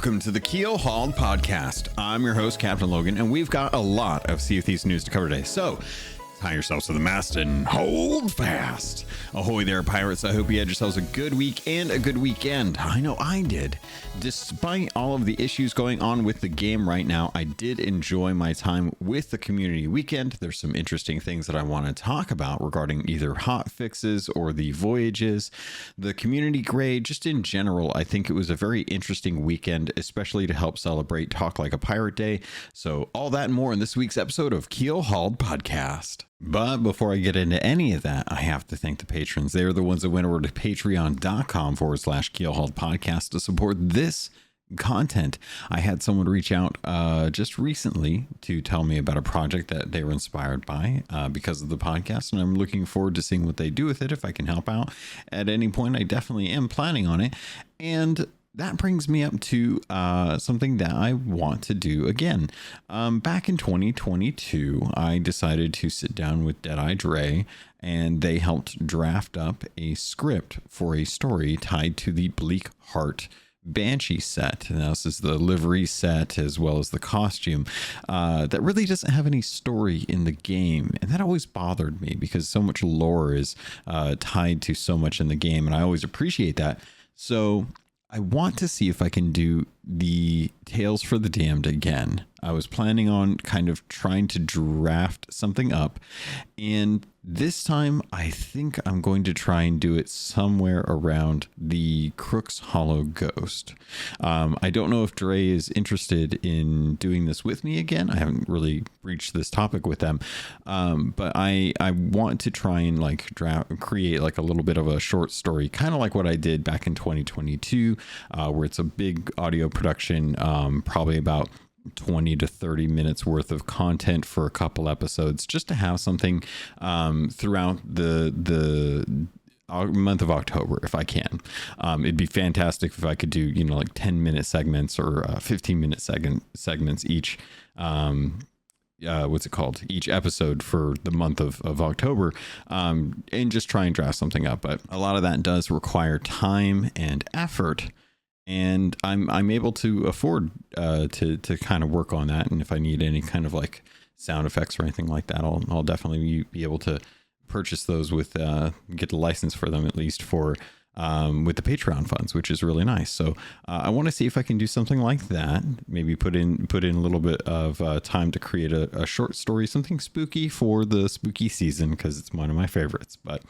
Welcome to the Keelhauled podcast. I'm your host, CaptainLogun, and we've got a lot of Sea of Thieves news to cover today. So tie yourselves to the mast and hold fast. Ahoy there, pirates. I hope you had yourselves a good week and a good weekend. I know I did. Despite all of the issues going on with the game right now, I did enjoy my time with the community weekend. There's some interesting things that I want to talk about regarding either hot fixes or the voyages, the community grade, just in general. I think it was a very interesting weekend, especially to help celebrate Talk Like a Pirate Day. So all that and more in this week's episode of Keelhauled Podcast. But before I get into any of that, I have to thank the patrons. They're the ones that went over to patreon.com/Keelhauled podcast to support this content. I had someone reach out just recently to tell me about a project that they were inspired by because of the podcast, and I'm looking forward to seeing what they do with it. If I can help out at any point, I definitely am planning on it. And that brings me up to something that I want to do again. Back in 2022, I decided to sit down with Deadeye Dre, and they helped draft up a script for a story tied to the Bleak Heart Banshee set. Now, this is the livery set as well as the costume that really doesn't have any story in the game, and that always bothered me because so much lore is tied to so much in the game, and I always appreciate that. So I want to see if I can do the Tales for the Damned again. I was planning on kind of trying to draft something up, and this time I think I'm going to try and do it somewhere around the Crook's Hollow Ghost. I don't know if Dre is interested in doing this with me again. I haven't really reached this topic with them, but I want to try and create like a little bit of a short story, kind of like what I did back in 2022, where it's a big audio production, probably about 20 to 30 minutes worth of content for a couple episodes, just to have something throughout the month of October if I can. It'd be fantastic if I could do, like 10-minute segments or 15-minute segments each. Each episode for the month of October, and just try and draft something up. But a lot of that does require time and effort, and I'm able to afford to kind of work on that. And if I need any kind of like sound effects or anything like that, I'll definitely be able to purchase those with get the license for them, at least for with the Patreon funds, which is really nice. So I want to see if I can do something like that. Maybe put in a little bit of time to create a short story, something spooky for the spooky season, because it's one of my favorites. But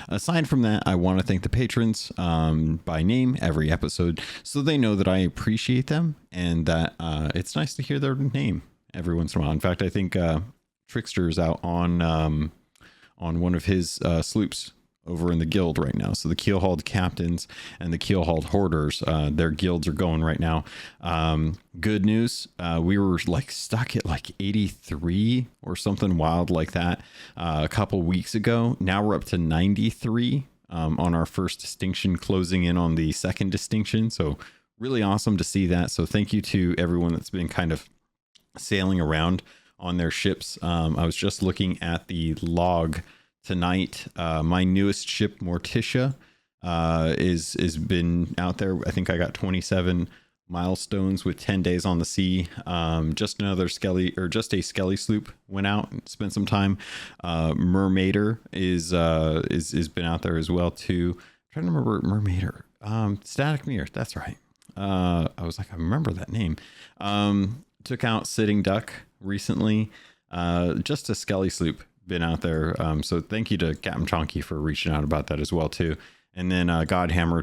aside from that, I want to thank the patrons by name every episode, so they know that I appreciate them and that it's nice to hear their name every once in a while. In fact, I think Trickster is out on one of his sloops over in the guild right now. So the Keelhauled Captains and the Keelhauled Hoarders, their guilds are going right now. Good news, we were like stuck at like 83 or something wild like that a couple weeks ago. Now we're up to 93 on our first distinction, closing in on the second distinction. So really awesome to see that. So thank you to everyone that's been kind of sailing around on their ships. I was just looking at the log tonight. My newest ship, Morticia, is been out there. I think I got 27 milestones with 10 days on the sea. Just a Skelly sloop went out and spent some time. Mermaider is been out there as well too. I'm trying to remember Mermaider. Static Mirror, that's right. I was like, I remember that name. Took out Sitting Duck recently. Just a Skelly sloop been out there. So thank you to Captain Chonky for reaching out about that as well too. And then Godhammer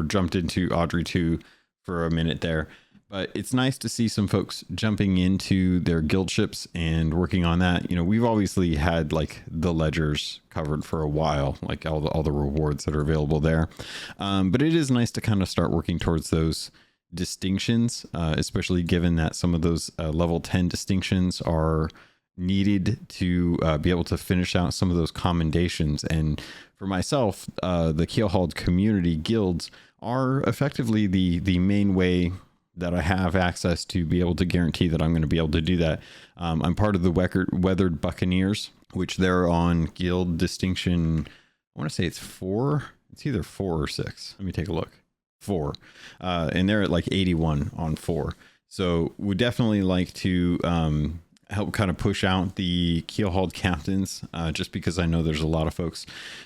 jumped into Audrey 2 for a minute there. But it's nice to see some folks jumping into their guild ships and working on that. We've obviously had like the ledgers covered for a while, like all the rewards that are available there. But it is nice to kind of start working towards those distinctions, especially given that some of those level 10 distinctions are needed to be able to finish out some of those commendations. And for myself, the Keelhauled community guilds are effectively the main way that I have access to be able to guarantee that I'm going to be able to do that. I'm part of the Weathered Buccaneers, which they're on guild distinction. I want to say it's 4. It's either 4 or 6. Let me take a look. 4, and they're at like 81 on 4. So we definitely like to help kind of push out the Keelhauled captains, just because I know there's a lot of folks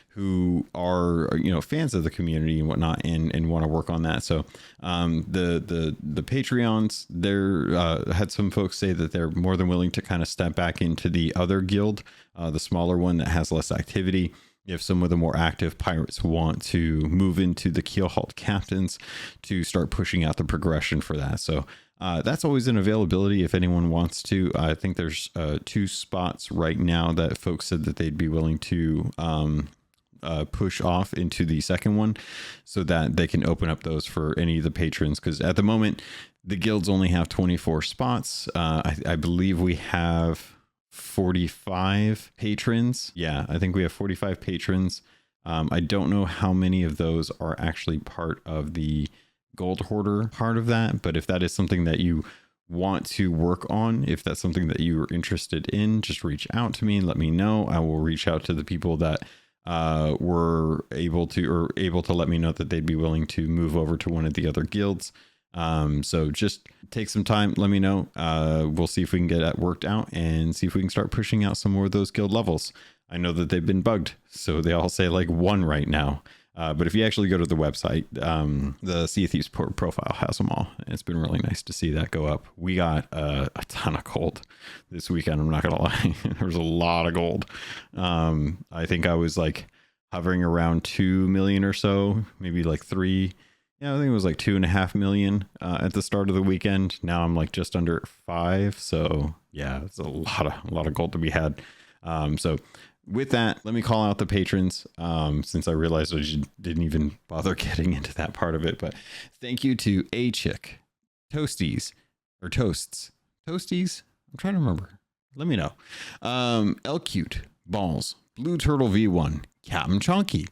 who are, you know, fans of the community and whatnot, and want to work on that. So the Patreons, there had some folks say that they're more than willing to kind of step back into the other guild, the smaller one that has less activity. If some of the more active pirates want to move into the Keelhauled captains to start pushing out the progression for that. So that's always an availability if anyone wants to. I think there's 2 spots right now that folks said that they'd be willing to push off into the second one, so that they can open up those for any of the patrons. Because at the moment, the guilds only have 24 spots. I believe we have 45 patrons. Yeah, I think we have 45 patrons. I don't know how many of those are actually part of the gold hoarder part of that, but if that is something that you want to work on, if that's something that you are interested in, just reach out to me and let me know. I will reach out to the people that were able to let me know that they'd be willing to move over to one of the other guilds. So just take some time, let me know. We'll see if we can get that worked out and see if we can start pushing out some more of those guild levels. I know that they've been bugged, so they all say like 1 right now. But if you actually go to the website, the Sea of Thieves profile has them all. It's been really nice to see that go up. We got a ton of gold this weekend. I'm not going to lie. There was a lot of gold. I think I was like hovering around 2 million or so, maybe like 3. Yeah, I think it was like 2.5 million at the start of the weekend. Now I'm like just under 5. So yeah, it's a lot of gold to be had. So with that, let me call out the patrons, since I realized I didn't even bother getting into that part of it. But thank you to A Chick, Toasties, or Toasts, Toasties. I'm trying to remember. Let me know. L Cute, Balls, Blue Turtle V1, Captain Chonky,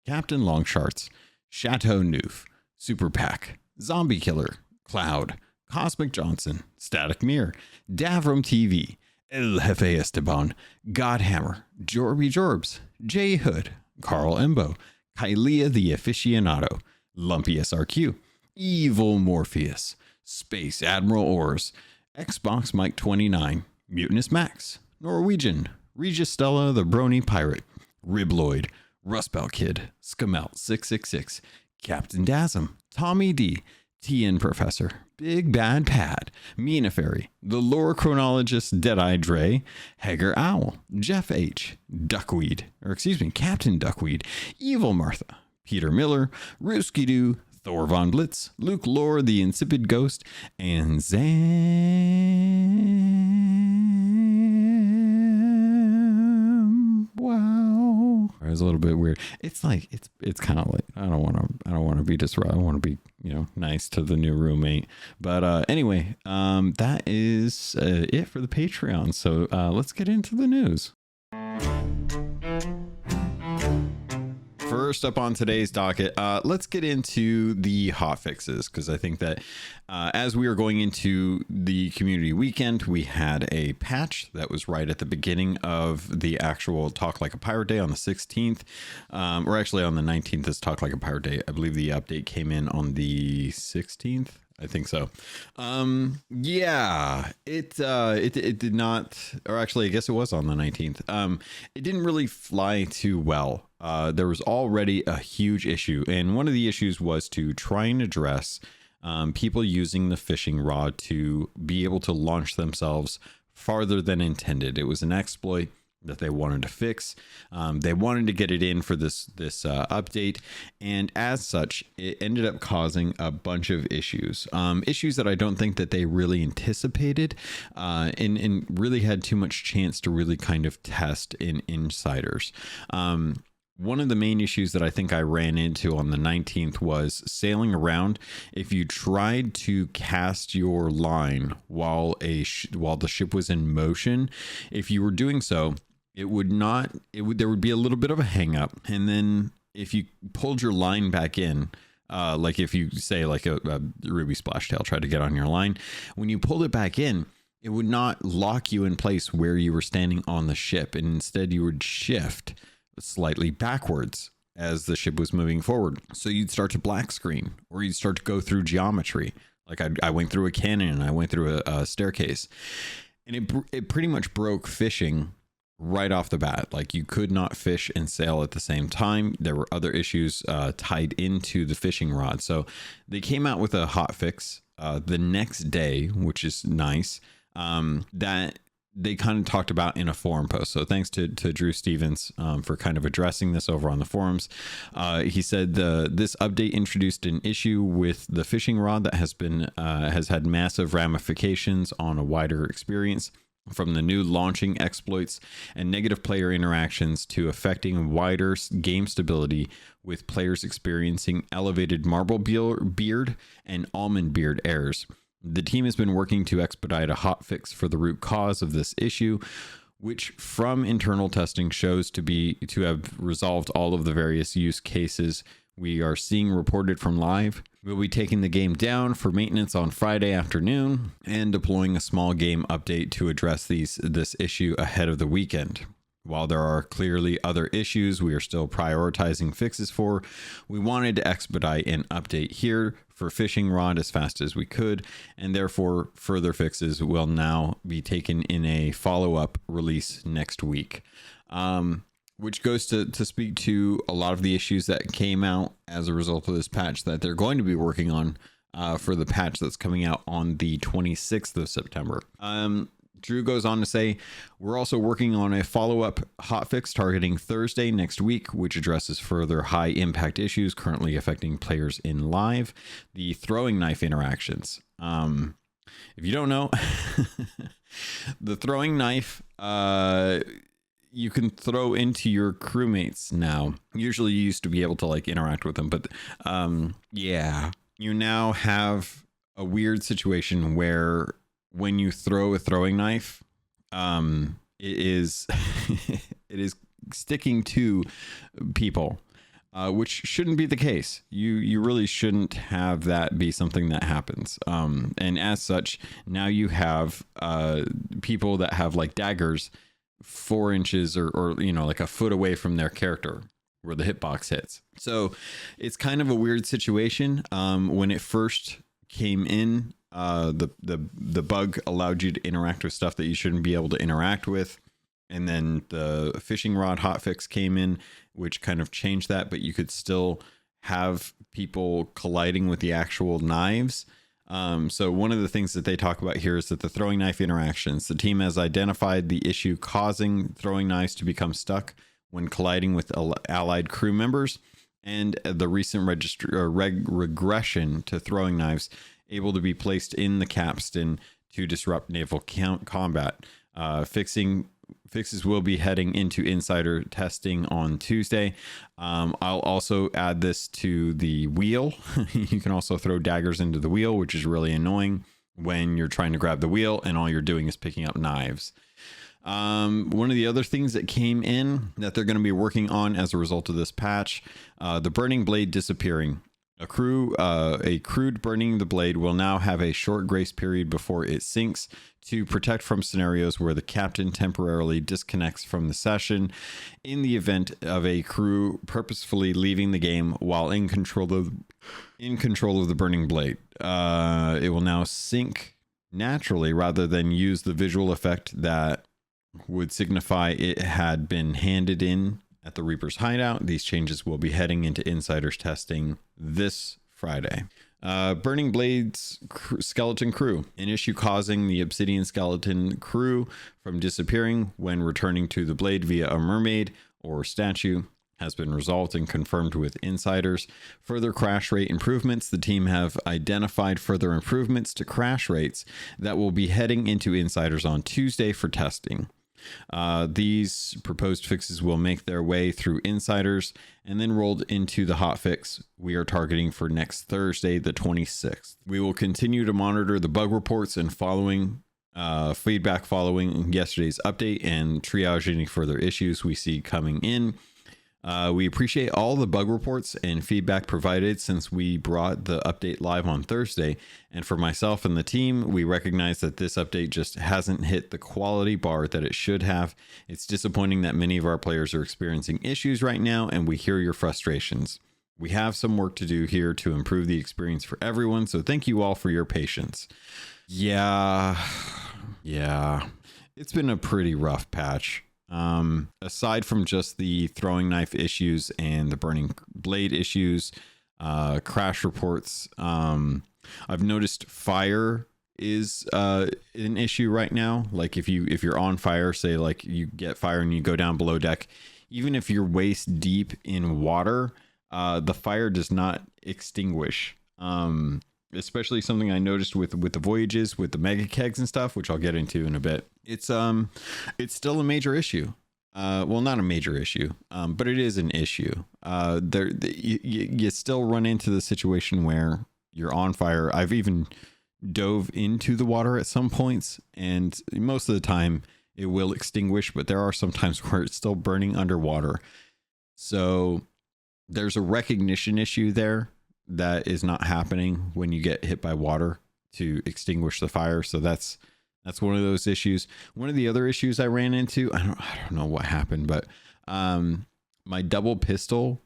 Captain Longsharts, Chateau Noof, Super Pack, Zombie Killer, Cloud, Cosmic Johnson, Static Mirror, Davram TV, El Jefe Esteban, Godhammer, Jorby Jorbs, J Hood, Carl Embo, Kylea the Aficionado, Lumpy SRQ, Evil Morpheus, Space Admiral Ors, Xbox Mike 29, Mutinous Max, Norwegian, Regis Stella the Brony Pirate, Ribloid, Rustbelt Kid, Skamelt 666, Captain Dasm, Tommy D, TN Professor, Big Bad Pad, Mina Fairy, The Lore Chronologist, Deadeye Dre, Hager Owl, Jeff H, Captain Duckweed, Evil Martha, Peter Miller, Rooski Doo, Thor Von Blitz, Luke Lore, The Insipid Ghost, and Zam. Wow. It was a little bit weird. It's like it's kind of like I don't want to be disruptive. I want to be, you know, nice to the new roommate. But anyway, that is it for the Patreon. So let's get into the news. First up on today's docket, let's get into the hot fixes, because I think that as we are going into the community weekend, we had a patch that was right at the beginning of the actual Talk Like a Pirate Day on the 16th, or actually on the 19th is Talk Like a Pirate Day. I believe the update came in on the 16th. I think so. Yeah, it did not, or actually, I guess it was on the 19th. It didn't really fly too well. There was already a huge issue, and one of the issues was to try and address people using the fishing rod to be able to launch themselves farther than intended. It was an exploit that they wanted to fix. They wanted to get it in for this update, and as such, it ended up causing a bunch of issues. Issues that I don't think that they really anticipated, and really had too much chance to really kind of test in insiders. One of the main issues that I think I ran into on the 19th was sailing around. If you tried to cast your line while the ship was in motion, if you were doing so, there would be a little bit of a hang up. And then if you pulled your line back in, like if you say like a Ruby Splashtail tried to get on your line, when you pulled it back in, it would not lock you in place where you were standing on the ship. And instead you would shift slightly backwards as the ship was moving forward. So you'd start to black screen, or you'd start to go through geometry. Like I went through a cannon and I went through a staircase, and it pretty much broke fishing right off the bat. Like you could not fish and sail at the same time. There were other issues tied into the fishing rod. So they came out with a hot fix the next day, which is nice, that they kind of talked about in a forum post. So thanks to Drew Stevens for kind of addressing this over on the forums. He said this update introduced an issue with the fishing rod that has had massive ramifications on a wider experience, from the new launching exploits and negative player interactions to affecting wider game stability, with players experiencing elevated marble beard and almond beard errors. The team has been working to expedite a hotfix for the root cause of this issue, which from internal testing shows to have resolved all of the various use cases we are seeing reported from live. We'll be taking the game down for maintenance on Friday afternoon and deploying a small game update to address this issue ahead of the weekend. While there are clearly other issues we are still prioritizing fixes for, we wanted to expedite an update here for fishing rod as fast as we could, and therefore further fixes will now be taken in a follow-up release next week. Which goes to speak to a lot of the issues that came out as a result of this patch that they're going to be working on for the patch that's coming out on the 26th of September. Drew goes on to say, we're also working on a follow-up hotfix targeting Thursday next week, which addresses further high-impact issues currently affecting players in live, the throwing knife interactions. If you don't know, the throwing knife... you can throw into your crewmates now. Usually you used to be able to like interact with them, but yeah, you now have a weird situation where when you throw a throwing knife, it is it is sticking to people, which shouldn't be the case. You really shouldn't have that be something that happens. And as such, now you have people that have like daggers 4 inches or you know, like a foot away from their character where the hitbox hits. So it's kind of a weird situation. When it first came in, the bug allowed you to interact with stuff that you shouldn't be able to interact with, and then the fishing rod hotfix came in, which kind of changed that, but you could still have people colliding with the actual knives. So one of the things that they talk about here is that the throwing knife interactions, the team has identified the issue causing throwing knives to become stuck when colliding with allied crew members, and the recent regression to throwing knives able to be placed in the capstan to disrupt naval combat. Fixes will be heading into insider testing on Tuesday. I'll also add this to the wheel. You can also throw daggers into the wheel, which is really annoying when you're trying to grab the wheel and all you're doing is picking up knives. One of the other things that came in that they're going to be working on as a result of this patch, the burning blade disappearing. A crude burning the blade will now have a short grace period before it sinks to protect from scenarios where the captain temporarily disconnects from the session in the event of a crew purposefully leaving the game while in control of the burning blade. It will now sink naturally rather than use the visual effect that would signify it had been handed in at the Reaper's hideout. These changes will be heading into insiders testing this Friday. Burning Blades skeleton crew, an issue causing the obsidian skeleton crew from disappearing when returning to the blade via a mermaid or statue, has been resolved and confirmed with insiders. Further crash rate improvements. The team have identified further improvements to crash rates that will be heading into insiders on Tuesday for testing. These proposed fixes will make their way through insiders and then rolled into the hotfix we are targeting for next Thursday, the 26th. We will continue to monitor the bug reports and feedback following yesterday's update and triage any further issues we see coming in. We appreciate all the bug reports and feedback provided since we brought the update live on Thursday. And for myself and the team, we recognize that this update just hasn't hit the quality bar that it should have. It's disappointing that many of our players are experiencing issues right now, and we hear your frustrations. We have some work to do here to improve the experience for everyone, so thank you all for your patience. Yeah, it's been a pretty rough patch. Aside from just the throwing knife issues and the burning blade issues, crash reports, I've noticed fire is an issue right now. Like if you're on fire, say like you get fire and you go down below deck, even if you're waist deep in water, the fire does not extinguish. Especially something I noticed with the voyages, with the mega kegs and stuff, which I'll get into in a bit. It's still a major issue. Well, not a major issue, but it is an issue. You still run into the situation where you're on fire. I've even dove into the water at some points, and most of the time it will extinguish, but there are some times where it's still burning underwater. So there's a recognition issue there that is not happening when you get hit by water to extinguish the fire. So that's one of those issues. One of the other issues I ran into, I don't know what happened, but my double pistol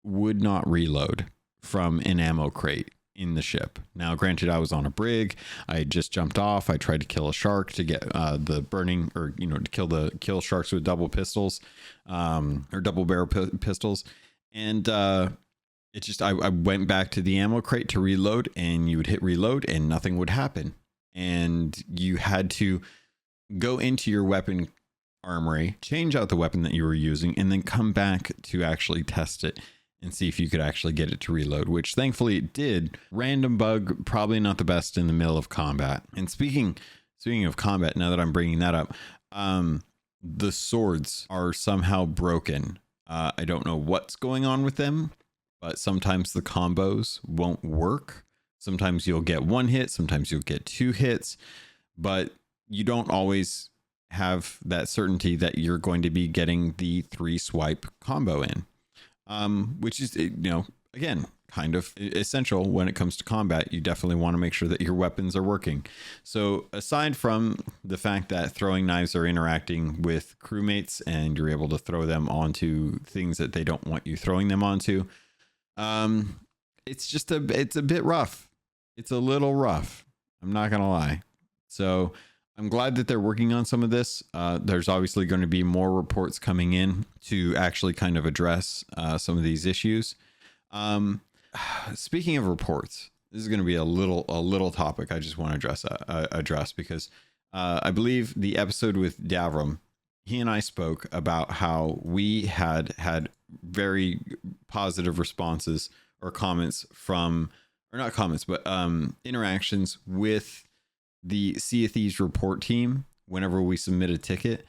would not reload from an ammo crate in the ship. Now, granted, I was on a brig. I just jumped off. I tried to kill a shark to get the burning, or to kill sharks with double pistols, or double barrel pistols, and it just, I went back to the ammo crate to reload, and you would hit reload and nothing would happen. And you had to go into your weapon armory, change out the weapon that you were using, and then come back to actually test it and see if you could actually get it to reload, which thankfully it did. Random bug, probably not the best in the middle of combat. And speaking of combat, now that I'm bringing that up, the swords are somehow broken. I don't know what's going on with them, but sometimes the combos won't work. Sometimes you'll get one hit, sometimes you'll get two hits, but you don't always have that certainty that you're going to be getting the 3 swipe combo in, which is, again, kind of essential when it comes to combat. You definitely want to make sure that your weapons are working. So aside from the fact that throwing knives are interacting with crewmates and you're able to throw them onto things that they don't want you throwing them onto, it's a bit rough. It's a little rough. I'm not going to lie. So I'm glad that they're working on some of this. There's obviously going to be more reports coming in to actually kind of address some of these issues. Speaking of reports, this is going to be a little topic I just want to address because I believe the episode with Davram, he and I spoke about how we had very positive responses or comments from, or not comments, but interactions with the Sea of Thieves report team whenever we submit a ticket.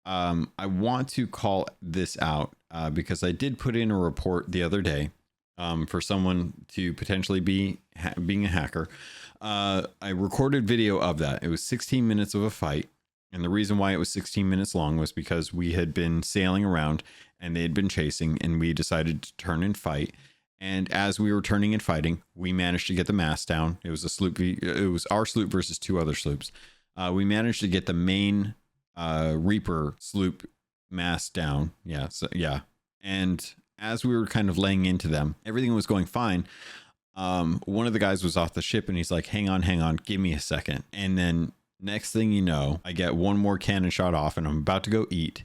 I want to call this out because I did put in a report the other day for someone to potentially be being a hacker. I recorded video of that. It was 16 minutes of a fight. And the reason why it was 16 minutes long was because we had been sailing around and they had been chasing, and we decided to turn and fight. And as we were turning and fighting, we managed to get the mast down. It was a sloop. It was our sloop versus 2 other sloops. We managed to get the main Reaper sloop mast down. Yeah. So yeah. And as we were kind of laying into them, everything was going fine. One of the guys was off the ship and he's like, hang on, give me a second. And then next thing you know, I get one more cannon shot off and I'm about to go eat.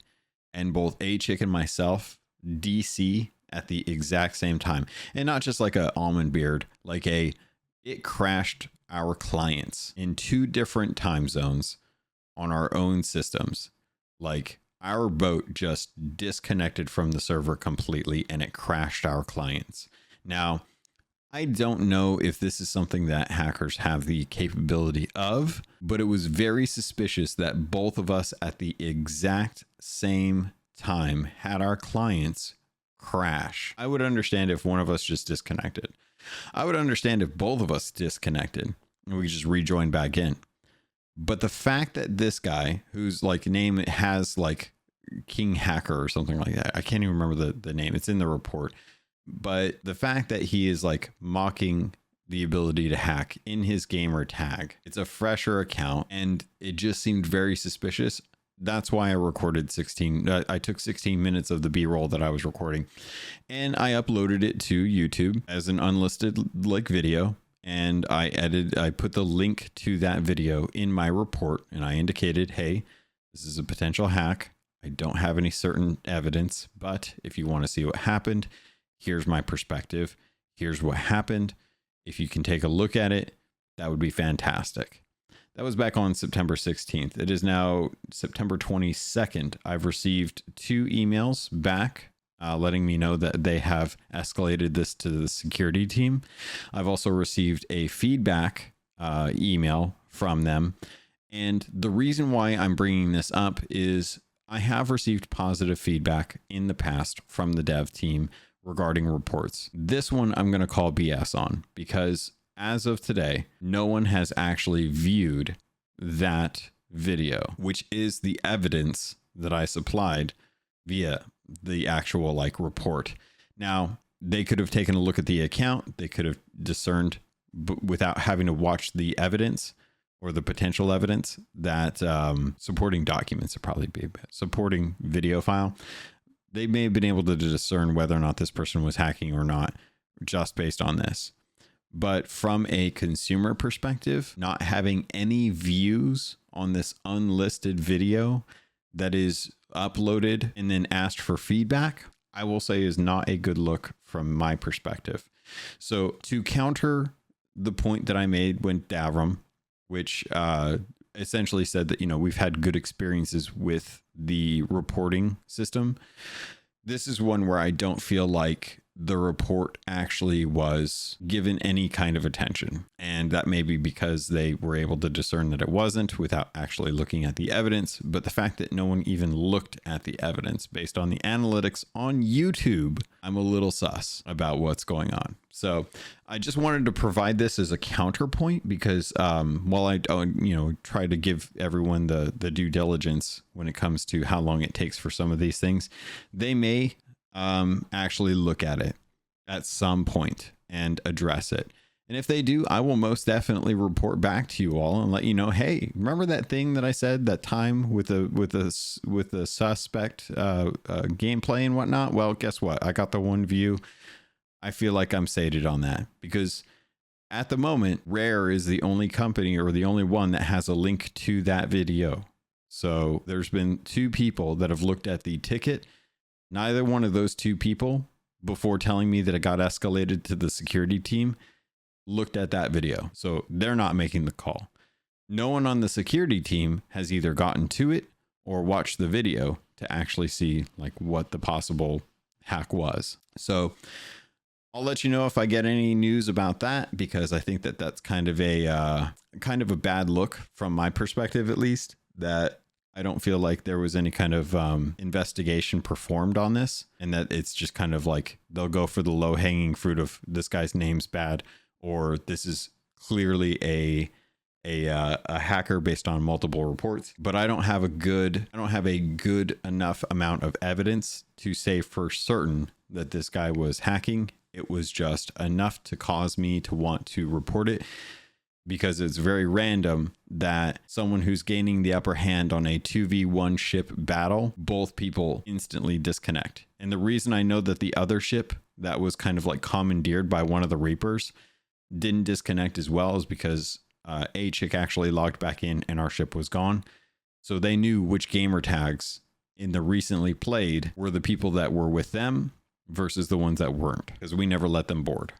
And both A-Chick and myself DC at the exact same time. And not just like a almond beard, like it crashed our clients in 2 different time zones on our own systems. Like our boat just disconnected from the server completely and it crashed our clients. Now, I don't know if this is something that hackers have the capability of, but it was very suspicious that both of us at the exact same time had our clients crash. I would understand if one of us just disconnected. I would understand if both of us disconnected and we just rejoined back in. But the fact that this guy, whose like name has like King Hacker or something like that. I can't even remember the name. It's in the report. But the fact that he is like mocking the ability to hack in his gamer tag, it's a fresher account, and it just seemed very suspicious. That's why I recorded 16. I took 16 minutes of the B-roll that I was recording, and I uploaded it to YouTube as an unlisted like video. And I put the link to that video in my report, and I indicated, hey, this is a potential hack. I don't have any certain evidence, but if you want to see what happened, here's my perspective. Here's what happened. If you can take a look at it, that would be fantastic. That was back on September 16th. It is now September 22nd. I've received 2 emails back letting me know that they have escalated this to the security team. I've also received a feedback email from them. And the reason why I'm bringing this up is I have received positive feedback in the past from the dev team regarding reports. This one I'm going to call BS on, because as of today, no one has actually viewed that video, which is the evidence that I supplied via the actual like report. Now, they could have taken a look at the account. They could have discerned without having to watch the evidence or the potential evidence that supporting documents would probably be supporting video file. They may have been able to discern whether or not this person was hacking or not just based on this. But from a consumer perspective, not having any views on this unlisted video that is uploaded and then asked for feedback, I will say is not a good look from my perspective. So to counter the point that I made with Davram, which essentially said that, we've had good experiences with the reporting system, this is one where I don't feel like the report actually was given any kind of attention. And that may be because they were able to discern that it wasn't without actually looking at the evidence. But the fact that no one even looked at the evidence based on the analytics on YouTube, I'm a little sus about what's going on. So I just wanted to provide this as a counterpoint because while I try to give everyone the due diligence when it comes to how long it takes for some of these things, they may actually look at it at some point and address it. And if they do, I will most definitely report back to you all and let you know, hey, remember that thing that I said that time with the suspect gameplay and whatnot? Well, guess what? I got the one view. I feel like I'm sated on that because at the moment, Rare is the only company or the only one that has a link to that video. So there's been 2 people that have looked at the ticket. Neither one of those 2 people, before telling me that it got escalated to the security team, looked at that video. So they're not making the call. No one on the security team has either gotten to it or watched the video to actually see like what the possible hack was. So I'll let you know if I get any news about that, because I think that that's kind of a bad look from my perspective, at least, that I don't feel like there was any kind of investigation performed on this, and that it's just kind of like they'll go for the low hanging fruit of this guy's name's bad, or this is clearly a hacker based on multiple reports. But I don't have a good enough amount of evidence to say for certain that this guy was hacking. It was just enough to cause me to want to report it, because it's very random that someone who's gaining the upper hand on a 2v1 ship battle, both people instantly disconnect. And the reason I know that the other ship that was kind of like commandeered by one of the Reapers didn't disconnect as well is because a chick actually logged back in and our ship was gone. So they knew which gamer tags in the recently played were the people that were with them versus the ones that weren't, because we never let them board.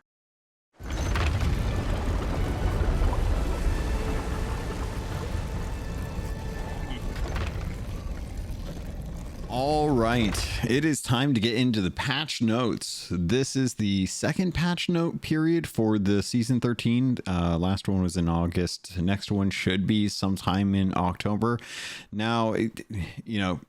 All right, it is time to get into the patch notes. This is the second patch note period for the season 13. Last one was in August. The next one should be sometime in October. Now,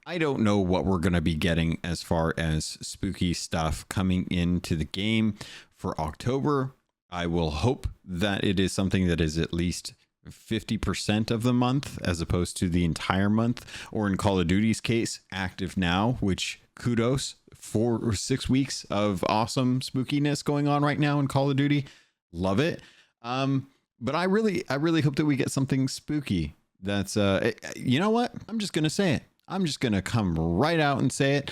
I don't know what we're going to be getting as far as spooky stuff coming into the game for October. I will hope that it is something that is at least 50% of the month as opposed to the entire month, or in Call of Duty's case, active now, which kudos, 4 or 6 weeks of awesome spookiness going on right now in Call of Duty. Love it. But I really hope that we get something spooky. That's you know what? I'm just going to say it. I'm just going to come right out and say it.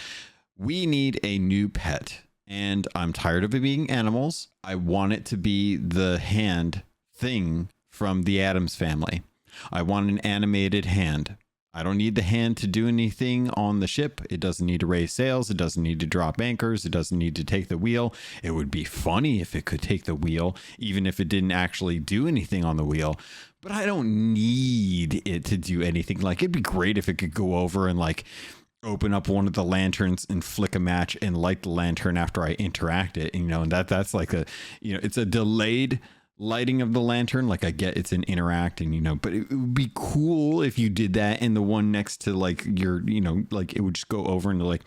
We need a new pet, and I'm tired of it being animals. I want it to be the hand thing from the Addams Family. I want an animated hand. I don't need the hand to do anything on the ship. It doesn't need to raise sails. It doesn't need to drop anchors. It doesn't need to take the wheel. It would be funny if it could take the wheel, even if it didn't actually do anything on the wheel. But I don't need it to do anything. Like, it'd be great if it could go over and like open up one of the lanterns and flick a match and light the lantern after I interact it. And, you know, and that's like a, you know, it's a delayed lighting of the lantern. Like, I get it's an interact, and, you know, but it would be cool if you did that, and the one next to like your, you know, like it would just go over and like,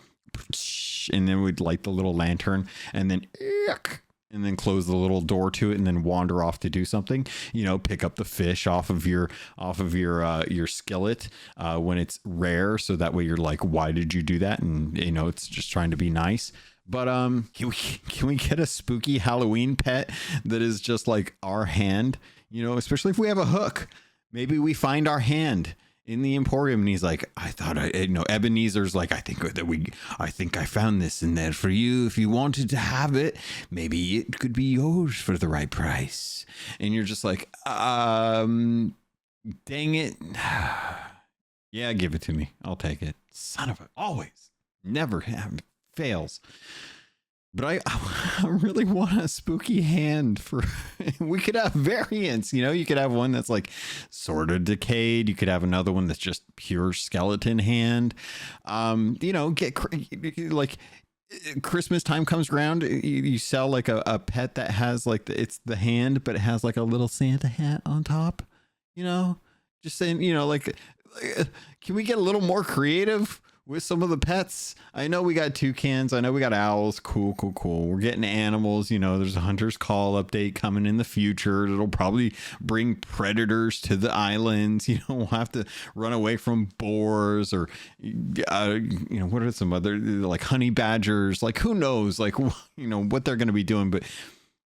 and then we'd light the little lantern, and then close the little door to it, and then wander off to do something, you know, pick up the fish off of your skillet when it's rare, so that way you're like, why did you do that? And, you know, it's just trying to be nice. But can we get a spooky Halloween pet that is just like our hand, you know, especially if we have a hook. Maybe we find our hand in the Emporium, and he's like, Ebenezer's like, I think I found this in there for you. If you wanted to have it, maybe it could be yours for the right price. And you're just like, dang it. Yeah, give it to me. I'll take it. Son of a, always, never have. Fails. But I really want a spooky hand for, we could have variants, you know, you could have one that's like sort of decayed. You could have another one that's just pure skeleton hand. You know, like Christmas time comes around, you sell like a pet that has like it's the hand, but it has like a little Santa hat on top, you know, just saying, you know, like can we get a little more creative with some of the pets? I know we got toucans. I know we got owls. Cool. We're getting animals. You know, there's a Hunter's Call update coming in the future. It'll probably bring predators to the islands. You know, we'll have to run away from boars, or, you know, what are some other, like honey badgers? Like, who knows, like, you know, what they're going to be doing. But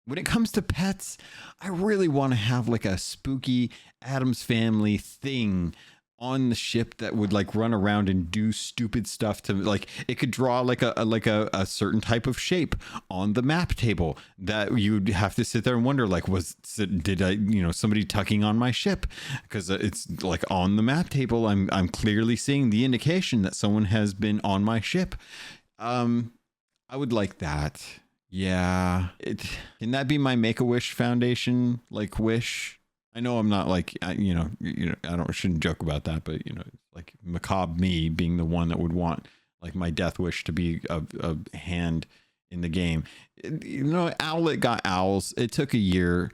when it comes to pets, I really want to have like a spooky Addams Family thing on the ship that would like run around and do stupid stuff to, like, it could draw like a certain type of shape on the map table that you'd have to sit there and wonder, like, did I, you know, somebody tucking on my ship? Because it's like on the map table, I'm clearly seeing the indication that someone has been on my ship. I would like that. Yeah. Can that be my Make-A-Wish Foundation like wish? I know I'm not like, you know, shouldn't joke about that, but, you know, like macabre me being the one that would want like my death wish to be a hand in the game. You know, Owlet got owls. It took a year.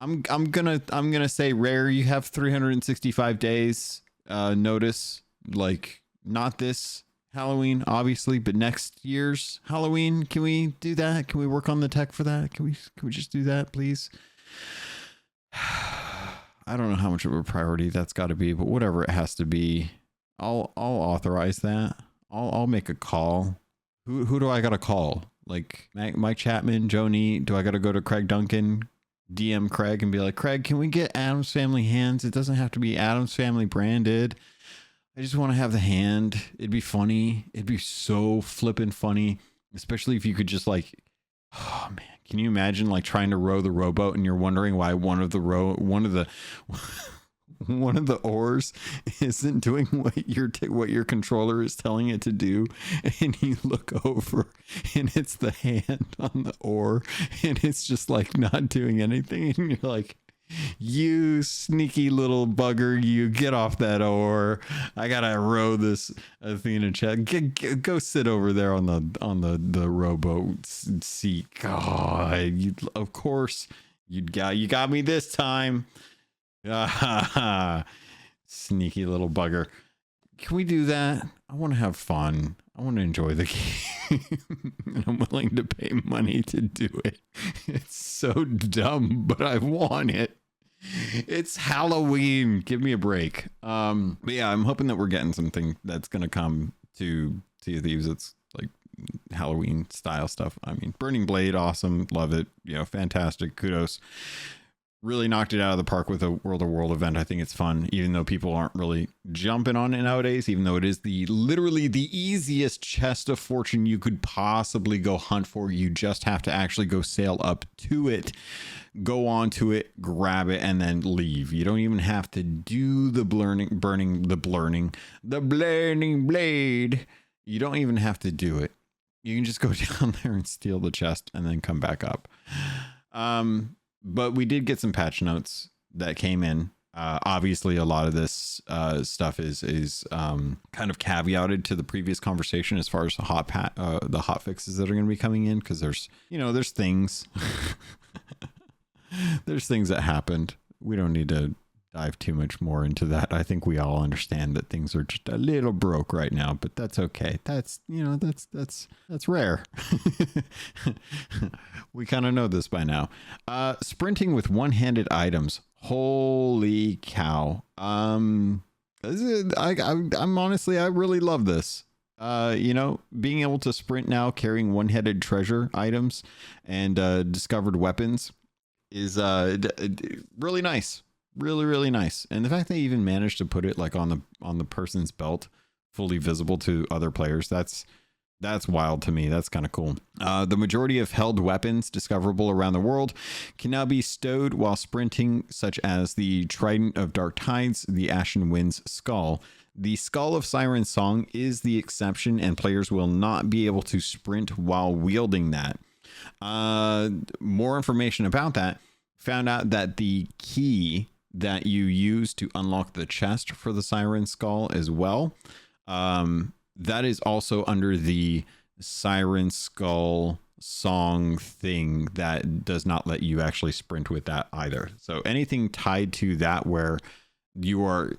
I'm gonna say, Rare, you have 365 days notice. Like, not this Halloween, obviously, but next year's Halloween. Can we do that? Can we work on the tech for that? Can we just do that, please? I don't know how much of a priority that's got to be, but whatever it has to be, I'll authorize that. I'll make a call. Who do I got to call? Like Mike Chapman, Joni? Do I got to go to Craig Duncan, DM Craig, and be like, Craig, can we get Addams Family hands? It doesn't have to be Addams Family branded. I just want to have the hand. It'd be funny. It'd be so flippin' funny, especially if you could just like, oh man, can you imagine like trying to row the rowboat and you're wondering why one of the oars isn't doing what your controller is telling it to do, and you look over and it's the hand on the oar and it's just like not doing anything, and you're like, you sneaky little bugger, you get off that oar. I gotta row this Athena chat. Go sit over there on the rowboat seat. God, of course you got me this time. Sneaky little bugger. Can we do that? I want to have fun. I want to enjoy the game. And I'm willing to pay money to do it. It's so dumb, but I want it. It's Halloween. Give me a break. But yeah, I'm hoping that we're getting something that's going to come to Sea of Thieves. It's like Halloween style stuff. I mean, Burning Blade, awesome. Love it. You know, fantastic. Kudos. Really knocked it out of the park with a World of World event. I think it's fun, even though people aren't really jumping on it nowadays, even though it is literally the easiest chest of fortune you could possibly go hunt for. You just have to actually go sail up to it, go onto it, grab it, and then leave. You don't even have to do the burning blade. You don't even have to do it. You can just go down there and steal the chest and then come back up. But we did get some patch notes that came in. Obviously, a lot of this stuff is kind of caveated to the previous conversation as far as the hot fixes that are going to be coming in, because there's things there's things that happened. We don't need to dive too much more into that. I think we all understand that things are just a little broke right now, but that's okay. That's rare. We kind of know this by now. Sprinting with one-handed items. Holy cow. I'm honestly, I really love this. Being able to sprint now carrying one-headed treasure items and discovered weapons is really nice. Really, really nice. And the fact they even managed to put it like on the person's belt, fully visible to other players, that's wild to me. That's kind of cool. The majority of held weapons discoverable around the world can now be stowed while sprinting, such as the Trident of Dark Tides, the Ashen Wind's Skull. The Skull of Siren's Song is the exception, and players will not be able to sprint while wielding that. More information about that. Found out that the key that you use to unlock the chest for the Siren Skull as well, that is also under the Siren Skull song thing that does not let you actually sprint with that either. So anything tied to that where you are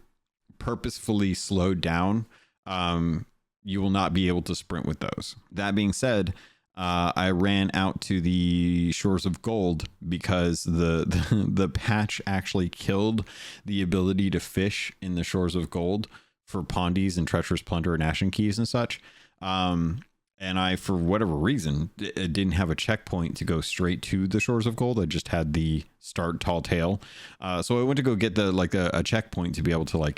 purposefully slowed down, you will not be able to sprint with those. That being said, I ran out to the Shores of Gold because the patch actually killed the ability to fish in the Shores of Gold for Pondies and Treacherous Plunder and Ashen Keys and such. And I, for whatever reason, didn't have a checkpoint to go straight to the Shores of Gold. I just had the start Tall Tale. So I went to go get a checkpoint to be able to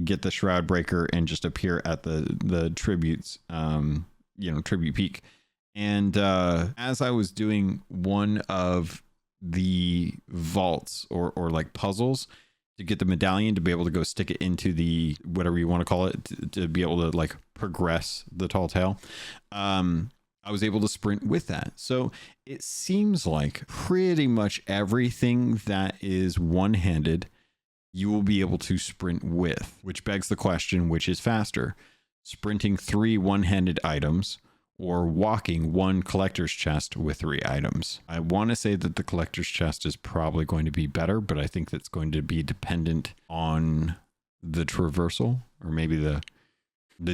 get the Shroud Breaker and just appear at the tributes, Tribute Peak. And as I was doing one of the vaults or like puzzles to get the medallion to be able to go stick it into the whatever you want to call it to be able to like progress the Tall Tale, I was able to sprint with that. So it seems like pretty much everything that is one-handed you will be able to sprint with, which begs the question, which is faster? Sprinting 3 one-handed items or walking 1 collector's chest with 3 items. I want to say that the collector's chest is probably going to be better, but I think that's going to be dependent on the traversal or maybe the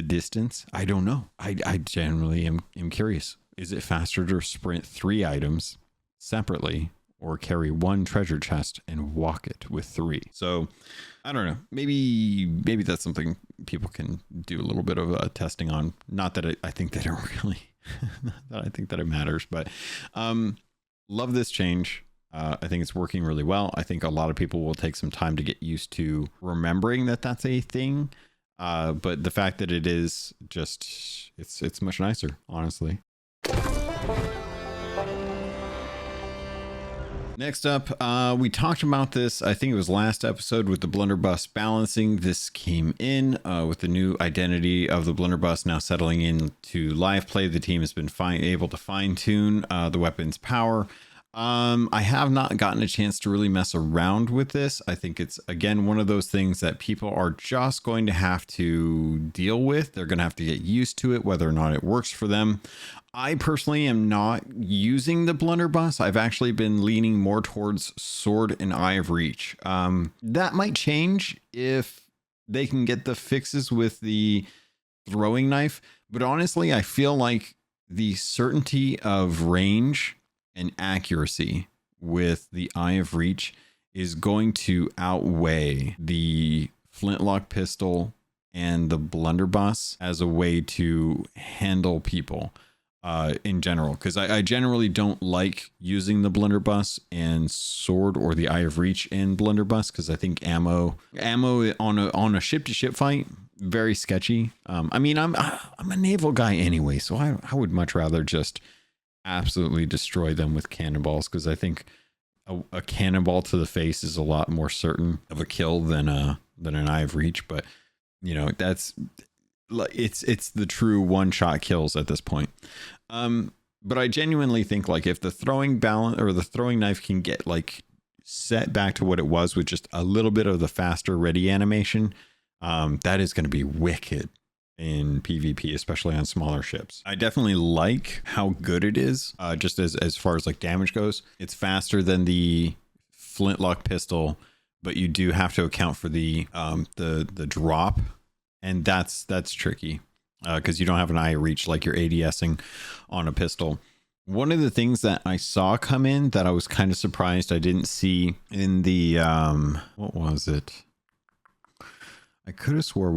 distance. I don't know. I generally am curious. Is it faster to sprint 3 items separately or carry 1 treasure chest and walk it with 3? So I don't know. Maybe that's something people can do a little bit of testing on. Not that I think that it really, that I think that it matters, but love this change. I think it's working really well. I think a lot of people will take some time to get used to remembering that that's a thing. But the fact that it is just, it's much nicer, honestly. Next up, we talked about this, I think it was last episode, with the blunderbuss balancing. This came in with the new identity of the blunderbuss now settling into live play. The team has been able to fine-tune the weapon's power. I have not gotten a chance to really mess around with this. I think it's, again, one of those things that people are just going to have to deal with. They're going to have to get used to it, whether or not it works for them. I personally am not using the blunderbuss. I've actually been leaning more towards sword and eye of reach. That might change if they can get the fixes with the throwing knife. But honestly, I feel like the certainty of range and accuracy with the eye of reach is going to outweigh the flintlock pistol and the blunderbuss as a way to handle people in general, because I generally don't like using the blunderbuss and sword or the Eye of Reach in blunderbuss, because I think ammo on a ship to ship fight, very sketchy. I mean, I'm a naval guy anyway, so I would much rather just absolutely destroy them with cannonballs, because I think a cannonball to the face is a lot more certain of a kill than an Eye of Reach. But you know, it's the true one shot kills at this point. But I genuinely think, like, if the throwing balance or the throwing knife can get like set back to what it was with just a little bit of the faster ready animation, that is going to be wicked in PvP, especially on smaller ships. I definitely like how good it is, just as far as like damage goes. It's faster than the flintlock pistol, but you do have to account for the drop, and that's tricky because you don't have an eye reach like you're ADSing on a pistol. One of the things that I saw come in that I was kind of surprised I didn't see in the what was it? I could have swore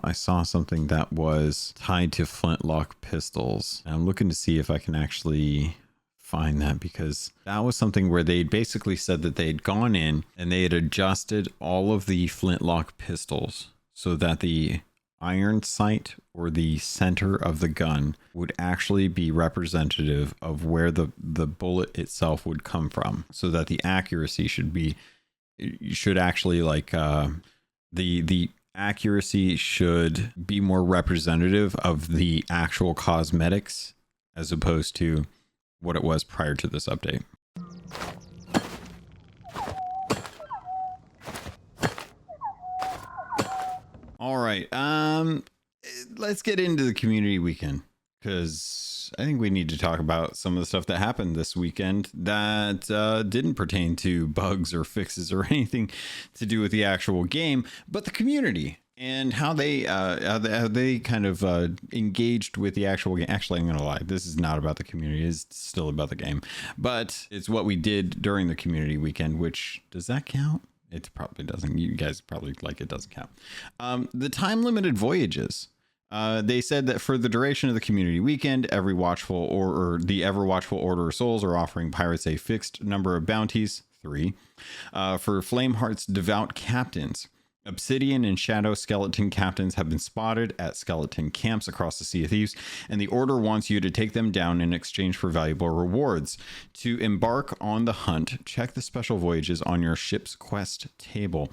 I saw something that was tied to flintlock pistols. And I'm looking to see if I can actually find that, because that was something where they basically said that they'd gone in and they had adjusted all of the flintlock pistols so that the iron sight or the center of the gun would actually be representative of where the bullet itself would come from, so that the accuracy should actually like the accuracy should be more representative of the actual cosmetics as opposed to what it was prior to this update. All right, let's get into the community weekend, because I think we need to talk about some of the stuff that happened this weekend that didn't pertain to bugs or fixes or anything to do with the actual game, but the community and how they kind of engaged with the actual game. Actually, I'm gonna lie, this is not about the community, it's still about the game, but it's what we did during the community weekend. Which, does that count? It probably doesn't. You guys probably like it doesn't count. The time limited voyages. They said that for the duration of the community weekend, every watchful or the ever watchful Order of Souls are offering pirates a fixed number of bounties, 3, for Flameheart's devout captains. Obsidian and Shadow skeleton captains have been spotted at skeleton camps across the Sea of Thieves, and the Order wants you to take them down in exchange for valuable rewards. To embark on the hunt, check the special voyages on your ship's quest table.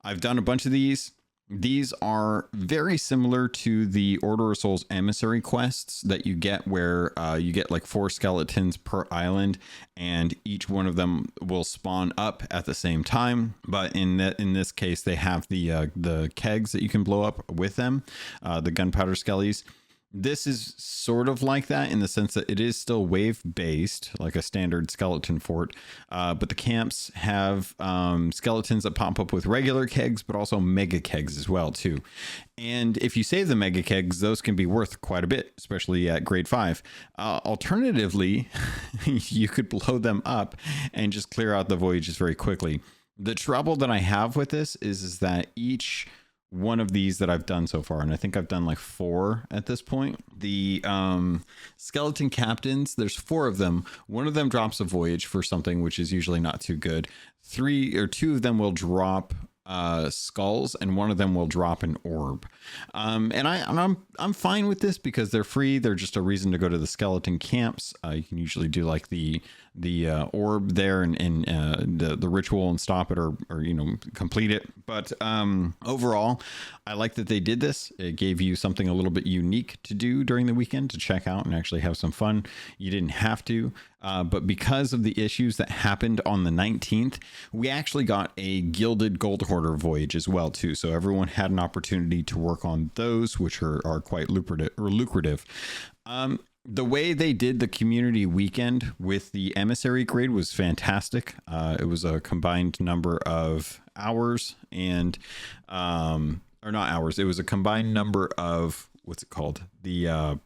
I've done a bunch of these. These are very similar to the Order of Souls emissary quests that you get, where you get like 4 skeletons per island, and each one of them will spawn up at the same time. But in this case, they have the kegs that you can blow up with them, the gunpowder skellies. This is sort of like that in the sense that it is still wave based, like a standard skeleton fort, but the camps have skeletons that pop up with regular kegs, but also mega kegs as well too. And if you save the mega kegs, those can be worth quite a bit, especially at grade 5. Alternatively, you could blow them up and just clear out the voyages very quickly. The trouble that I have with this is that each one of these that I've done so far, and I think I've done like 4 at this point, the skeleton captains, there's 4 of them. One of them drops a voyage for something, which is usually not too good. 2 of them will drop skulls, and one of them will drop an orb. And I'm fine with this because they're free. They're just a reason to go to the skeleton camps. You can usually do like the orb there and the ritual and stop it, or complete it. But overall, I like that they did this. It gave you something a little bit unique to do during the weekend, to check out and actually have some fun. You didn't have to, but because of the issues that happened on the 19th, we actually got a gilded gold hoarder voyage as well too. So everyone had an opportunity to work on those, which are quite lucrative. The way they did the community weekend with the emissary grade was fantastic. It was a combined number of hours and, or not hours. It was a combined number of, what's it called? The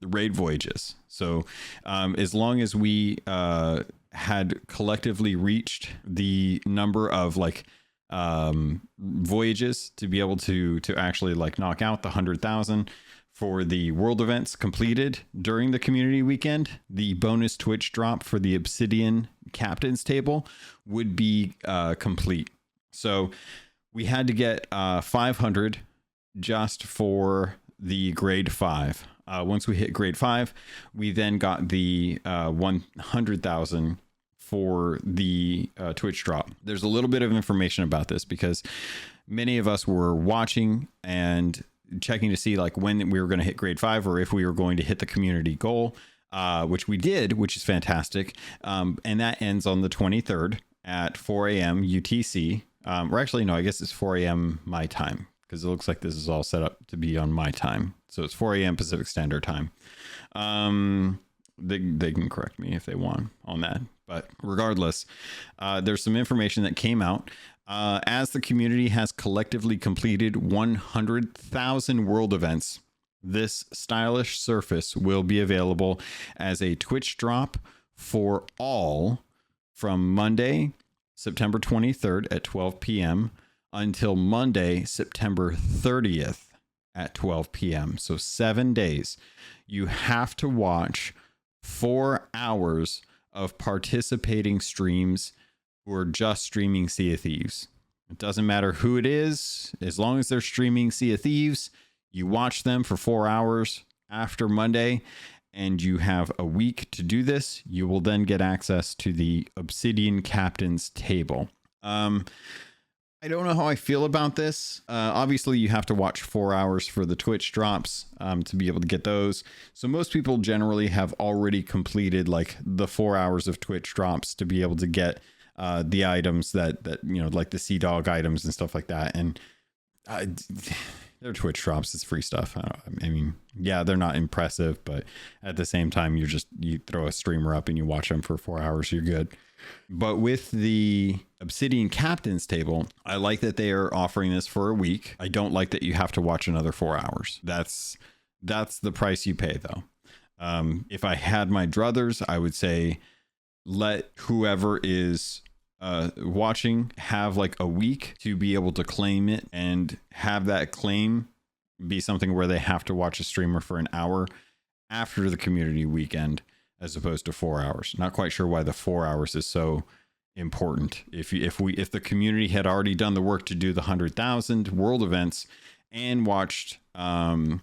raid voyages. So, as long as we, had collectively reached the number of like voyages to be able to actually like knock out the 100,000 for the world events completed during the community weekend, the bonus Twitch drop for the Obsidian captain's table would be complete. So we had to get 500 just for the grade 5. Once we hit grade 5, we then got the 100,000 for the Twitch drop. There's a little bit of information about this because many of us were watching and checking to see like when we were going to hit grade 5 or if we were going to hit the community goal, which we did, which is fantastic. And that ends on the 23rd at 4 a.m. UTC. Or actually, no, I guess it's 4 a.m. my time, because it looks like this is all set up to be on my time. So it's 4 a.m. Pacific Standard Time. They can correct me if they want on that. But regardless, there's some information that came out. As the community has collectively completed 100,000 world events, this stylish surface will be available as a Twitch drop for all from Monday, September 23rd at 12 p.m. until Monday, September 30th at 12 p.m. So 7 days. You have to watch 4 hours of participating streams who are just streaming Sea of Thieves. It doesn't matter who it is, as long as they're streaming Sea of Thieves, you watch them for 4 hours after Monday, and you have a week to do this. You will then get access to the Obsidian Captain's table. I don't know how I feel about this. Obviously, you have to watch 4 hours for the Twitch drops to be able to get those. So most people generally have already completed like the 4 hours of Twitch drops to be able to get the items that you know, like the Sea Dog items and stuff like that. And they're Twitch drops. It's free stuff. I mean, yeah, they're not impressive, but at the same time, you throw a streamer up and you watch them for 4 hours, you're good. But with the Obsidian Captain's table, I like that they are offering this for a week. I don't like that you have to watch another 4 hours. That's the price you pay, though. If I had my druthers, I would say let whoever is watching have like a week to be able to claim it, and have that claim be something where they have to watch a streamer for an hour after the community weekend, as opposed to 4 hours. Not quite sure why the 4 hours is so important. If the community had already done the work to do the 100,000 world events and watched 4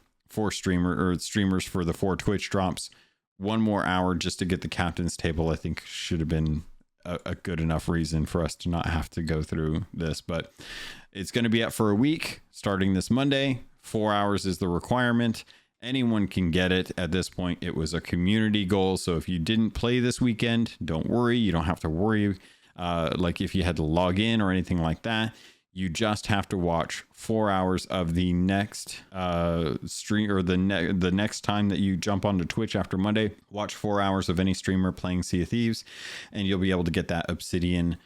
streamers for the 4 Twitch drops, 1 more hour just to get the captain's table, I think should have been a good enough reason for us to not have to go through this. But it's going to be up for a week starting this Monday. 4 hours is the requirement. Anyone can get it at this point. It was a community goal. So if you didn't play this weekend, don't worry. You don't have to worry like if you had to log in or anything like that. You just have to watch 4 hours of the next stream, or the next time that you jump onto Twitch after Monday. Watch 4 hours of any streamer playing Sea of Thieves, and you'll be able to get that Obsidian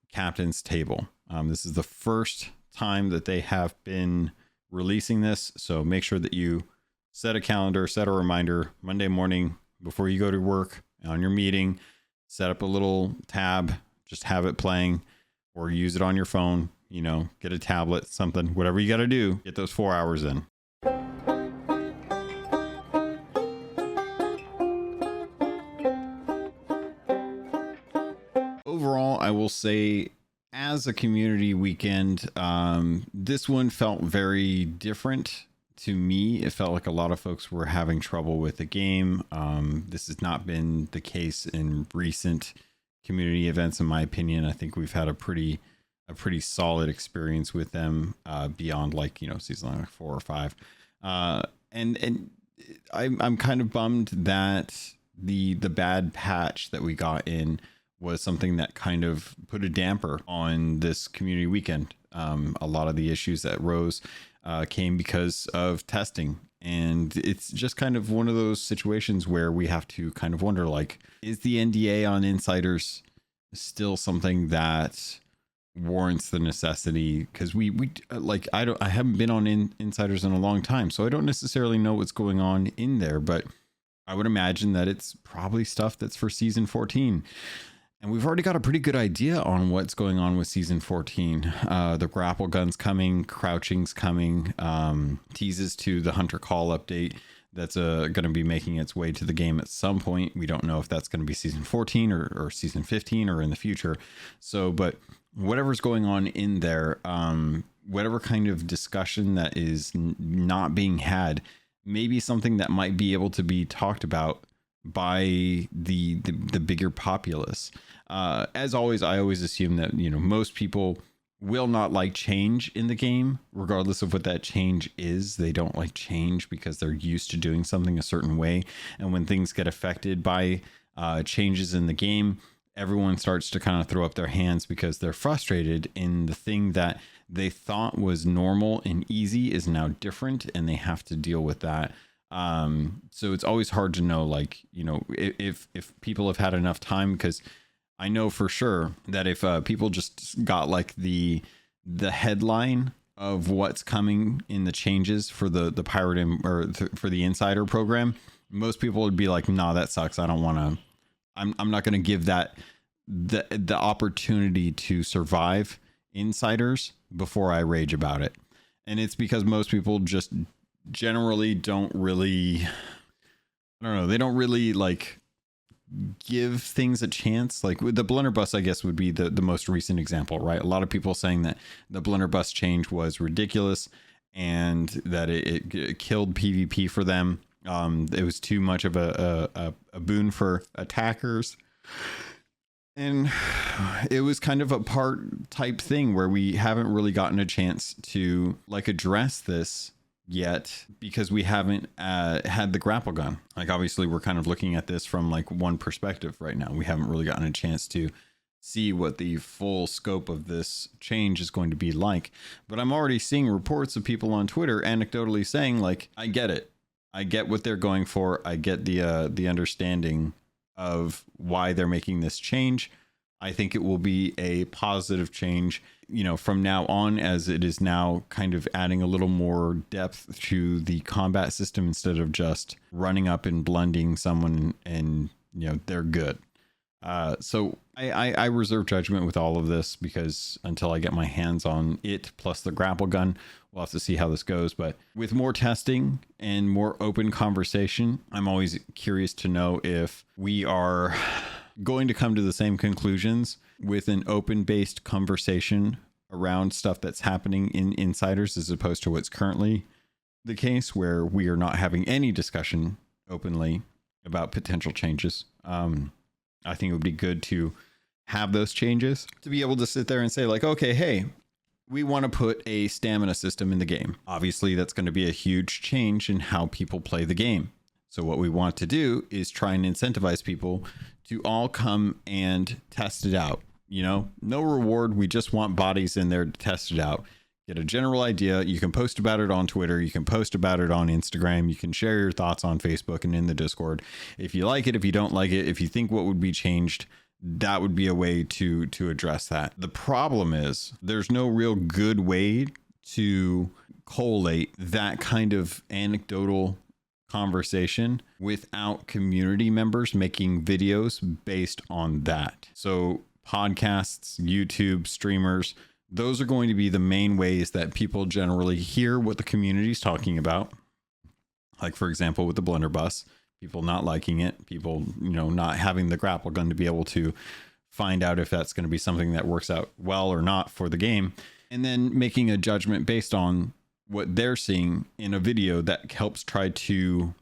Captain's table. This is the first time that they have been releasing this, so make sure that you set a calendar, set a reminder Monday morning before you go to work on your meeting. Set up a little tab, just have it playing, or use it on your phone. You know, get a tablet, something, whatever you got to do, get those 4 hours in. Overall, I will say, as a community weekend, this one felt very different to me. It felt like a lot of folks were having trouble with the game. This has not been the case in recent community events, in my opinion. I think we've had a pretty solid experience with them beyond, like, you know, season like 4 or 5. And I'm kind of bummed that the bad patch that we got in was something that kind of put a damper on this community weekend. A lot of the issues that rose came because of testing. And it's just kind of one of those situations where we have to kind of wonder, like, is the NDA on insiders still something that warrants the necessity? Because we like, I haven't been on insiders in a long time, so I don't necessarily know what's going on in there, but I would imagine that it's probably stuff that's for season 14. And we've already got a pretty good idea on what's going on with season 14. The grapple gun's coming, crouching's coming, teases to the hunter call update that's going to be making its way to the game at some point. We don't know if that's going to be season 14 or season 15 or in the future. So, but whatever's going on in there, whatever kind of discussion that is not being had, maybe something that might be able to be talked about by the bigger populace. As always, I always assume that, you know, most people will not like change in the game, regardless of what that change is. They don't like change because they're used to doing something a certain way. And when things get affected by changes in the game, everyone starts to kind of throw up their hands because they're frustrated in the thing that they thought was normal and easy is now different, and they have to deal with that. So it's always hard to know, like, you know, if people have had enough time, because I know for sure that if people just got like the headline of what's coming in the changes for the pirate for the insider program, most people would be like, nah, that sucks. I don't want to, I'm not going to give that the opportunity to survive insiders before I rage about it. And it's because most people just generally don't really, I don't know, they don't really like give things a chance. Like with the blunderbuss, I guess, would be the most recent example, right? A lot of people saying that the blunderbuss change was ridiculous and that it killed PvP for them. It was too much of a boon for attackers. And it was kind of a part type thing where we haven't really gotten a chance to like address this yet because we haven't had the grapple gun. Like, obviously we're kind of looking at this from like one perspective right now. We haven't really gotten a chance to see what the full scope of this change is going to be like. But I'm already seeing reports of people on Twitter anecdotally saying, like, I get it. I get what they're going for. I get the understanding of why they're making this change. I think it will be a positive change, you know, from now on, as it is now kind of adding a little more depth to the combat system instead of just running up and blending someone and, you know, they're good. So I reserve judgment with all of this because until I get my hands on it plus the grapple gun, we'll have to see how this goes. But with more testing and more open conversation, I'm always curious to know if we are going to come to the same conclusions with an open-based conversation around stuff that's happening in insiders as opposed to what's currently the case, where we are not having any discussion openly about potential changes. I think it would be good to have those changes, to be able to sit there and say, like, okay, hey, we want to put a stamina system in the game. Obviously, that's going to be a huge change in how people play the game. So what we want to do is try and incentivize people to all come and test it out. You know, no reward. We just want bodies in there to test it out. Get a general idea. You can post about it on Twitter. You can post about it on Instagram. You can share your thoughts on Facebook and in the Discord. If you like it, if you don't like it, if you think what would be changed, that would be a way to address that. The problem is there's no real good way to collate that kind of anecdotal conversation without community members making videos based on that. So podcasts, YouTube, streamers, those are going to be the main ways that people generally hear what the community is talking about. Like, for example, with the blunderbuss, people not liking it, people, you know, not having the grapple gun to be able to find out if that's going to be something that works out well or not for the game, and then making a judgment based on what they're seeing in a video that helps try to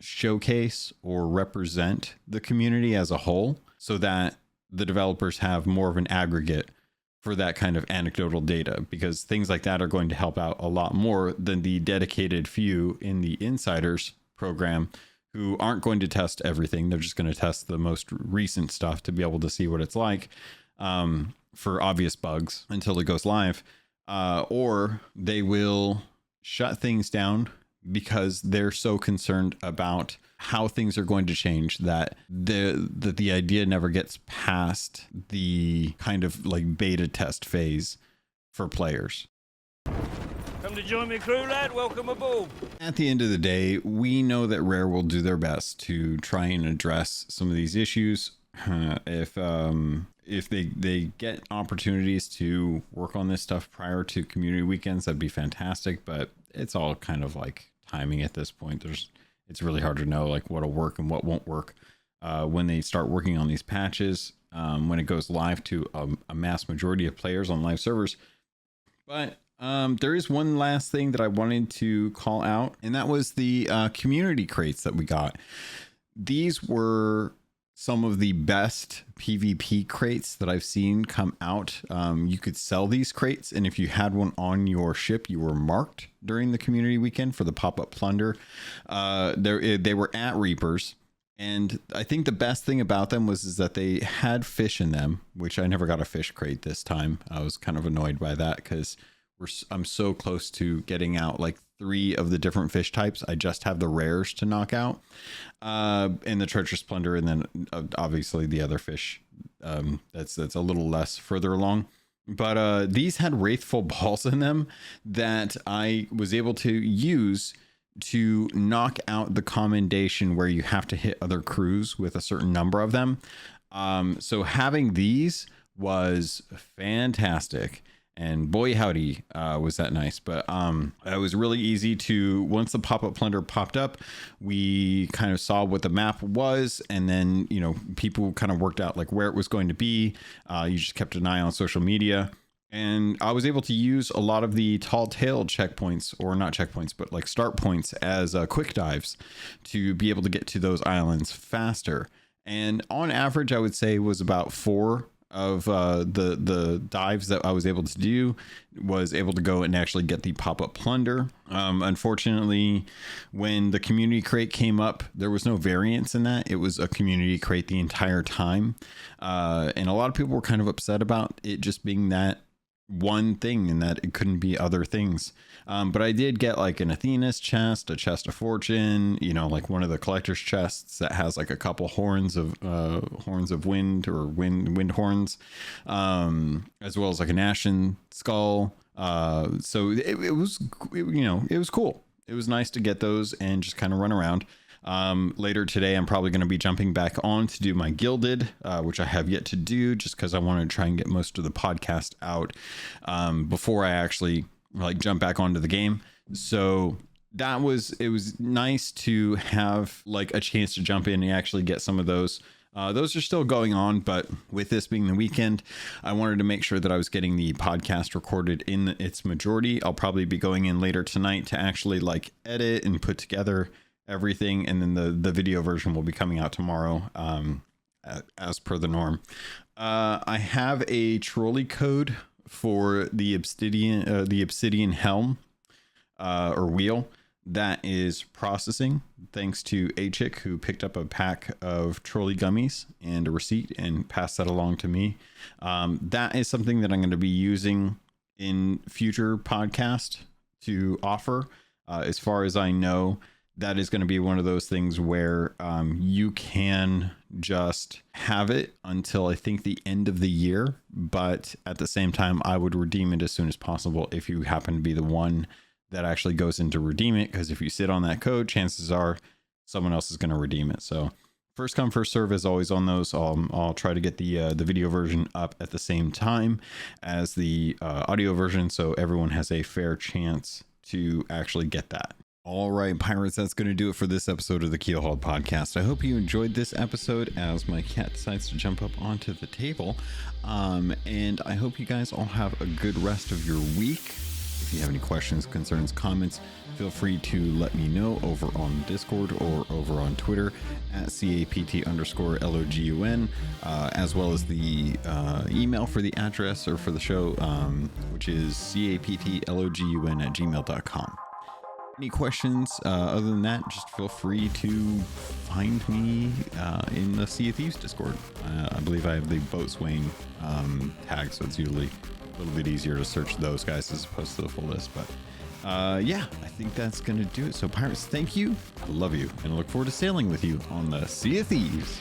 showcase or represent the community as a whole, so that the developers have more of an aggregate for that kind of anecdotal data, because things like that are going to help out a lot more than the dedicated few in the insiders program who aren't going to test everything. They're just going to test the most recent stuff to be able to see what it's like, for obvious bugs until it goes live, or they will shut things down because they're so concerned about how things are going to change that the idea never gets past the kind of like beta test phase for players. Come to join me, crew, lad. Welcome aboard. At the end of the day, we know that Rare will do their best to try and address some of these issues. if they get opportunities to work on this stuff prior to community weekends, that'd be fantastic. But it's all kind of like timing at this point. It's really hard to know like what'll work and what won't work when they start working on these patches, when it goes live to a mass majority of players on live servers. But there is one last thing that I wanted to call out, and that was the community crates that we got. These were some of the best PvP crates that I've seen come out. You could sell these crates, and if you had one on your ship, you were marked during the community weekend for the pop-up plunder. They were at Reapers, and I think the best thing about them is that they had fish in them, which I never got a fish crate this time. I was kind of annoyed by that because I'm so close to getting out like 3 of the different fish types. I just have the rares to knock out, and the treacherous plunder, and then obviously the other fish that's a little less further along. But these had wraithful balls in them that I was able to use to knock out the commendation where you have to hit other crews with a certain number of them. So having these was fantastic. And boy, howdy, was that nice. But it was really easy to, once the pop-up plunder popped up, we kind of saw what the map was. And then, you know, people kind of worked out like where it was going to be. You just kept an eye on social media. And I was able to use a lot of the tall tale checkpoints, or not checkpoints, but like start points as quick dives to be able to get to those islands faster. And on average, I would say was about 4 of the dives that I was able to do, was able to go and actually get the pop-up plunder. Unfortunately, when the community crate came up, there was no variance in that. It was a community crate the entire time. And a lot of people were kind of upset about it just being that one thing and that it couldn't be other things. But I did get like an Athena's chest, a chest of fortune, you know, like one of the collector's chests that has like a couple horns of wind, or wind horns, as well as like an ashen skull. So it was cool. It was nice to get those and just kind of run around. Later today, I'm probably going to be jumping back on to do my gilded, which I have yet to do, just because I want to try and get most of the podcast out before I actually like jump back onto the game. So it was nice to have like a chance to jump in and actually get some of those. Those are still going on, but with this being the weekend, I wanted to make sure that I was getting the podcast recorded in its majority. I'll probably be going in later tonight to actually like edit and put together everything, and then the video version will be coming out tomorrow, as per the norm. I have a trolley code for the obsidian helm, or wheel, that is processing, thanks to a chick who picked up a pack of trolley gummies and a receipt and passed that along to me. That is something that I'm going to be using in future podcast to offer. As far as I know, that is going to be one of those things where you can just have it until I think the end of the year. But at the same time, I would redeem it as soon as possible if you happen to be the one that actually goes in to redeem it. Because if you sit on that code, chances are someone else is going to redeem it. So first come, first serve is always on those. I'll try to get the video version up at the same time as the audio version, so everyone has a fair chance to actually get that. All right, pirates, that's going to do it for this episode of the Keelhauled podcast. I hope you enjoyed this episode as my cat decides to jump up onto the table. And I hope you guys all have a good rest of your week. If you have any questions, concerns, comments, feel free to let me know over on Discord or over on Twitter at CAPT_LOGUN, as well as the email for the address or for the show, which is CAPTLOGUN@gmail.com. Any questions other than that, just feel free to find me in the Sea of Thieves Discord. I believe I have the boatswain tag, so it's usually a little bit easier to search those guys as opposed to the full list. But yeah, I think that's going to do it. So pirates, thank you. I love you. And I look forward to sailing with you on the Sea of Thieves.